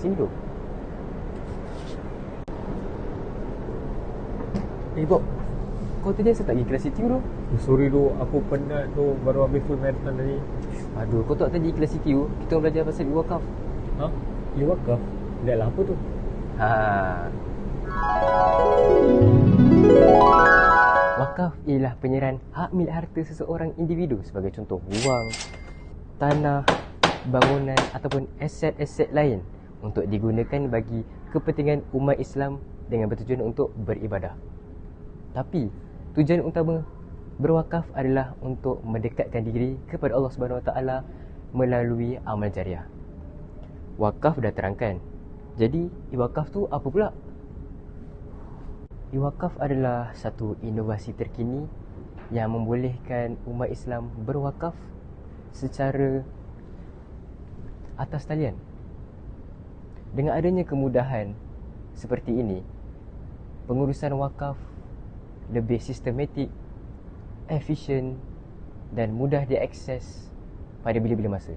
sini tu. Bob, kau tadi asal tak pergi kelas CTU tu? Sorry tu, aku penat tu, baru habis full marathon tadi. Aduh, kau tak tadi kelas CTU, kita orang belajar pasal wakaf. Ha? Wakaf? Dah lah apa tu? Wakaf ialah penyerahan hak milik harta seseorang individu, sebagai contoh wang, tanah, bangunan ataupun aset-aset lain untuk digunakan bagi kepentingan umat Islam dengan bertujuan untuk beribadah. Tapi tujuan utama berwakaf adalah untuk mendekatkan diri kepada Allah Subhanahu Wa Taala melalui amal jariah. Wakaf dah terangkan. Jadi wakaf tu apa pula? Wakaf adalah satu inovasi terkini yang membolehkan umat Islam berwakaf secara atas talian. Dengan adanya kemudahan seperti ini, pengurusan wakaf lebih sistematik, efisien dan mudah diakses pada bila-bila masa.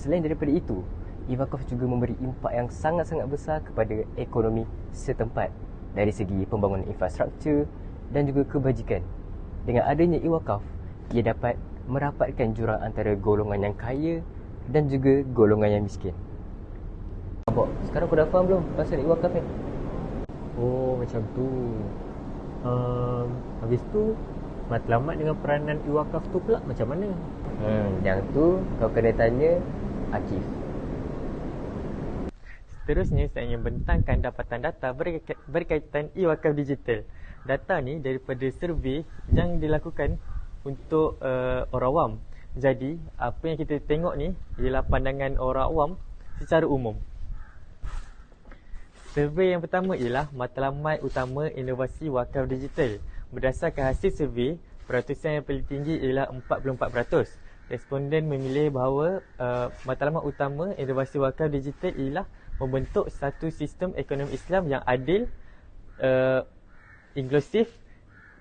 Selain daripada itu, wakaf juga memberi impak yang sangat-sangat besar kepada ekonomi setempat dari segi pembangunan infrastruktur dan juga kebajikan. Dengan adanya wakaf, ia dapat merapatkan jurang antara golongan yang kaya dan juga golongan yang miskin. Sekarang kau dah faham belum pasal wakaf ni? Oh, macam tu. Habis tu, matlamat dengan peranan wakaf tu pula macam mana? Yang tu kau kena tanya Akif. Seterusnya, saya ingin bentangkan dapatan data berkaitan wakaf digital. Data ni daripada survey yang dilakukan untuk orang awam. Jadi, apa yang kita tengok ni ialah pandangan orang awam secara umum. Survey yang pertama ialah matlamat utama inovasi wakaf digital. Berdasarkan hasil survey, peratusan yang paling tinggi ialah 44%. Responden memilih bahawa matlamat utama inovasi wakaf digital ialah membentuk satu sistem ekonomi Islam yang adil, inklusif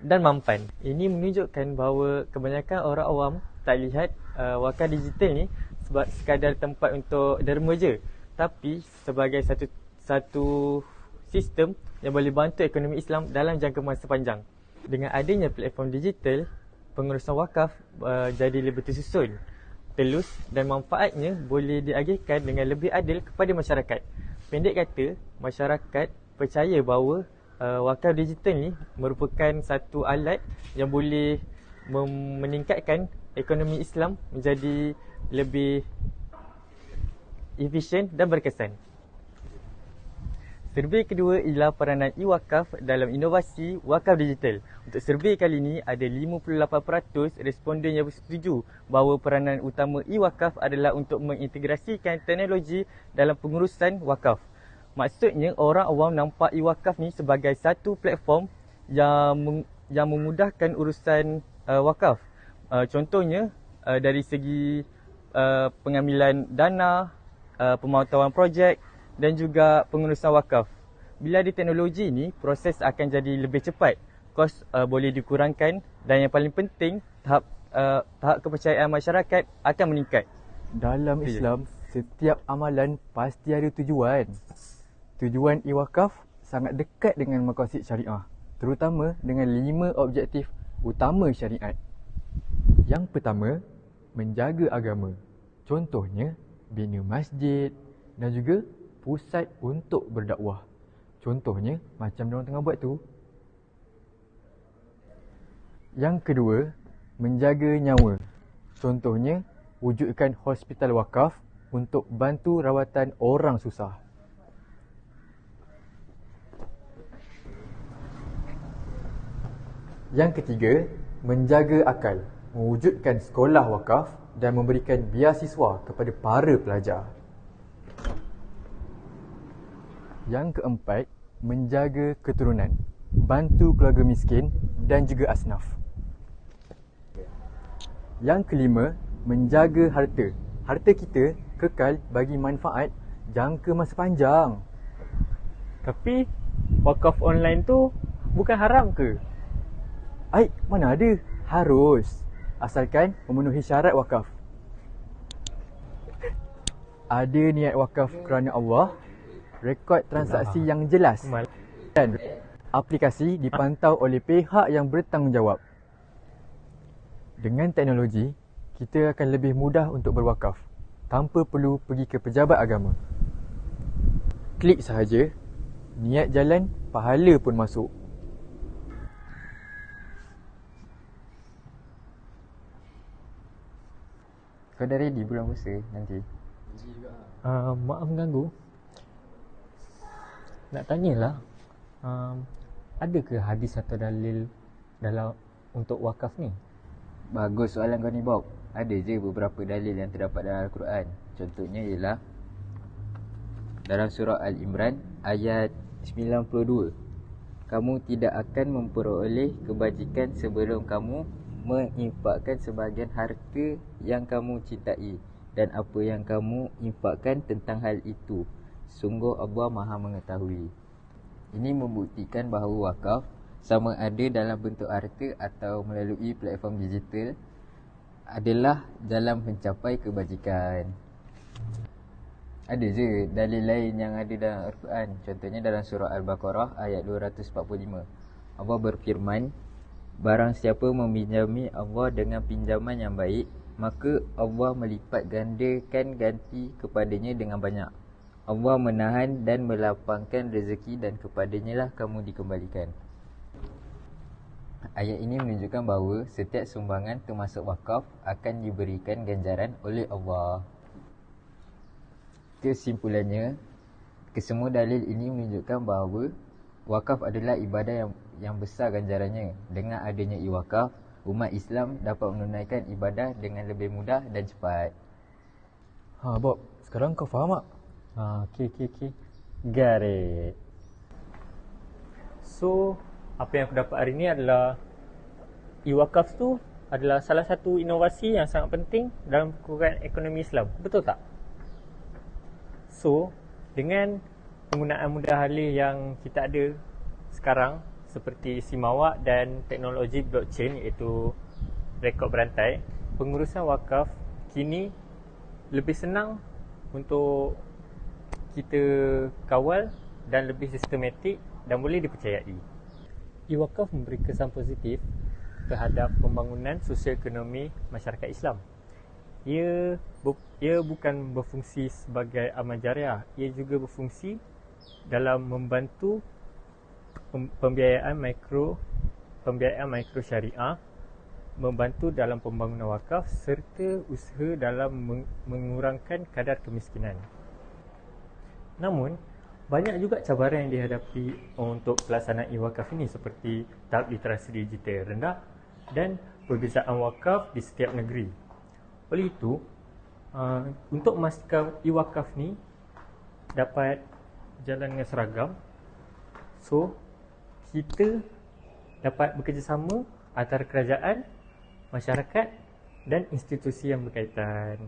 dan mampan. Ini menunjukkan bahawa kebanyakan orang awam tak lihat wakaf digital ni sekadar tempat untuk derma je, tapi sebagai satu sistem yang boleh bantu ekonomi Islam dalam jangka masa panjang. Dengan adanya platform digital, pengurusan wakaf jadi lebih tersusun, telus dan manfaatnya boleh diagihkan dengan lebih adil kepada masyarakat. Pendek kata, masyarakat percaya bahawa wakaf digital ni merupakan satu alat yang boleh meningkatkan ekonomi Islam menjadi lebih efisien dan berkesan. Survey kedua ialah peranan wakaf dalam inovasi wakaf digital. Untuk survey kali ini, ada 58% responden yang bersetuju bahawa peranan utama wakaf adalah untuk mengintegrasikan teknologi dalam pengurusan wakaf. Maksudnya, orang awam nampak wakaf ni sebagai satu platform yang memudahkan urusan wakaf. Contohnya, dari segi pengambilan dana, pemantauan projek dan juga pengurusan wakaf. Bila ada teknologi ni, proses akan jadi lebih cepat, kos boleh dikurangkan dan yang paling penting, tahap kepercayaan masyarakat akan meningkat. Dalam Islam, setiap amalan pasti ada tujuan. Tujuan wakaf sangat dekat dengan maqasid syariah, terutama dengan 5 objektif utama syariat. Yang pertama, menjaga agama. Contohnya, bina masjid dan juga pusat untuk berdakwah. Contohnya, macam diorang tengah buat tu. Yang kedua, menjaga nyawa. Contohnya, wujudkan hospital wakaf untuk bantu rawatan orang susah. Yang ketiga, menjaga akal. Mewujudkan sekolah wakaf dan memberikan beasiswa kepada para pelajar. Yang keempat, menjaga keturunan, bantu keluarga miskin dan juga asnaf. Yang kelima, menjaga harta. Harta kita kekal bagi manfaat jangka masa panjang. Tapi, wakaf online tu bukan haram ke? Mana ada? Harus. Asalkan memenuhi syarat wakaf. ada niat wakaf kerana Allah, rekod transaksi yang jelas dan aplikasi dipantau oleh pihak yang bertanggungjawab. Dengan teknologi, kita akan lebih mudah untuk berwakaf tanpa perlu pergi ke pejabat agama. Klik sahaja, niat jalan, pahala pun masuk. Kau dah ready bulan puasa nanti? Maaf mengganggu. Nak tanyalah, ada ke hadis atau dalil dalam untuk wakaf ni? Bagus soalan kau ni, Bob. Ada je beberapa dalil yang terdapat dalam Al-Quran. Contohnya ialah dalam surah Al-Imran ayat 92. Kamu tidak akan memperoleh kebajikan sebelum kamu menginfakkan sebahagian harta yang kamu cintai dan apa yang kamu infakkan tentang hal itu. Sungguh Allah Maha mengetahui. Ini membuktikan bahawa wakaf sama ada dalam bentuk harta atau melalui platform digital adalah dalam mencapai kebajikan. Ada je dalil lain yang ada dalam Al-Quran. Contohnya dalam surah Al-Baqarah ayat 245. Allah berfirman, barang siapa meminjami Allah dengan pinjaman yang baik, maka Allah melipat gandakan ganti kepadanya dengan banyak. Allah menahan dan melapangkan rezeki dan kepadanya lah kamu dikembalikan. Ayat ini menunjukkan bahawa setiap sumbangan termasuk wakaf akan diberikan ganjaran oleh Allah. Kesimpulannya, kesemua dalil ini menunjukkan bahawa wakaf adalah ibadah yang besar ganjarannya. Dengan adanya i-wakaf, umat Islam dapat menunaikan ibadah dengan lebih mudah dan cepat. Bob, sekarang kau faham tak? Okay. Got it. So, apa yang aku dapat hari ni adalah i-wakaf tu adalah salah satu inovasi yang sangat penting dalam perkukuhan ekonomi Islam. Betul tak? So, dengan penggunaan mudah alih yang kita ada sekarang seperti Simawak dan teknologi blockchain iaitu rekod berantai, pengurusan wakaf kini lebih senang untuk kita kawal dan lebih sistematik dan boleh dipercayai. I-wakaf memberi kesan positif terhadap pembangunan sosial ekonomi masyarakat Islam. Ia bukan berfungsi sebagai amal jariah, ia juga berfungsi dalam membantu pembiayaan mikro syariah, membantu dalam pembangunan wakaf serta usaha dalam mengurangkan kadar kemiskinan. Namun, banyak juga cabaran yang dihadapi untuk pelaksanaan i-wakaf ini seperti tahap literasi digital rendah dan perbezaan wakaf di setiap negeri. Oleh itu, untuk memastikan i-wakaf ni dapat berjalan dengan seragam, so kita dapat bekerjasama antara kerajaan, masyarakat dan institusi yang berkaitan.